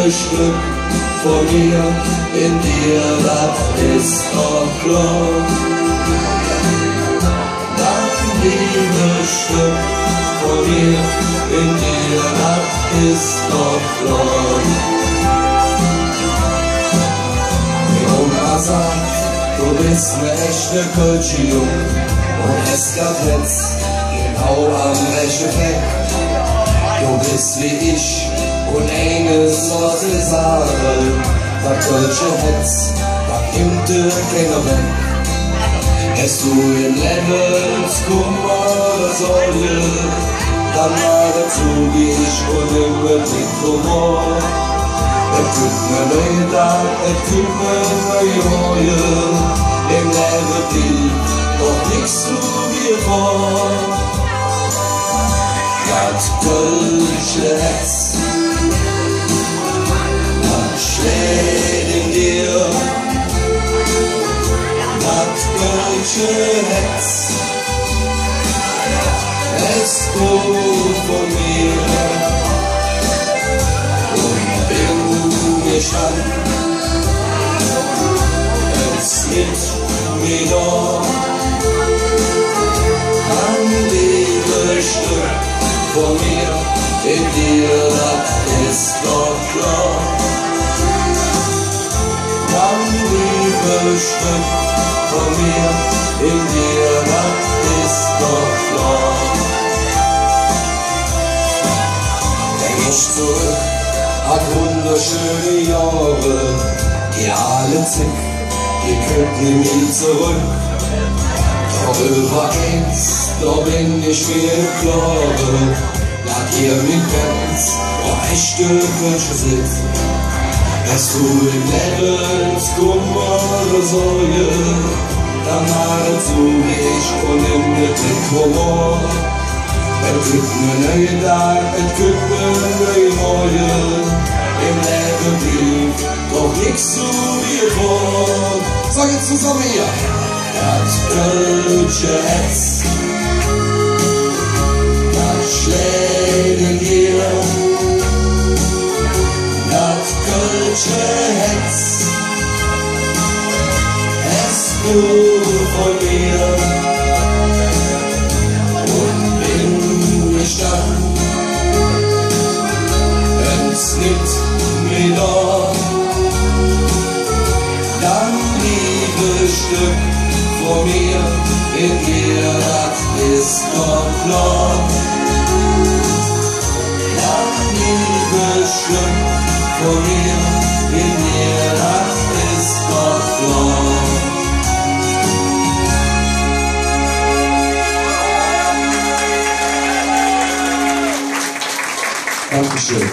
liebe Stück von mir in dir, das ist doch klar. Das Liebesstück von mir in dir, das ist doch klar. Die Oma sagt, du bist ne echte Kölsche Jung und es gab jetzt genau am rechten Fleck. Du bist wie ich und eines was ich sage, das Kölsche Hetz, da kommt dir keiner weg. Es du im Lebenskummer Säule, dann mal dazu wie ich und im Blick Humor. Es gibt ne neue Tag, es gibt ne neue Reue, im Leben blieb doch nix zu mir vor. Das Kölsche Hetz, das schlägt in dir. Das Kölsche Hetz, es kommt von mir. Und bin ich an, es mit mir da. Ein Liebesstück von mir in dir, das ist doch klar. Ein Liebesstück von mir in dir, das ist doch klar. Denk ich zurück, hat wunderschöne Jahre, die alle zick, die könnten nie zurück. Doch über eins, da bin ich mir im Klaren, dass ihr mit ganz, wo echte Kölsche sitzt. Es du im Lebenskummer Säule, dann mal zu wie ich und im Blick Humor. Es gibt ne neue Tag, es gibt ne neue Reue, im Leben blieb doch nix zu mir vor. Sag jetzt zusammen hier! Das Kölsche Hetz, das schlägt in dir. Das Kölsche Hetz, es kommt von mir. Und bin ich dann, wenn's nicht mehr da, dann Liebesstück von mir in dir, das ist doch klar. Ein Liebesstück von mir in dir, das ist doch klar. Dankeschön.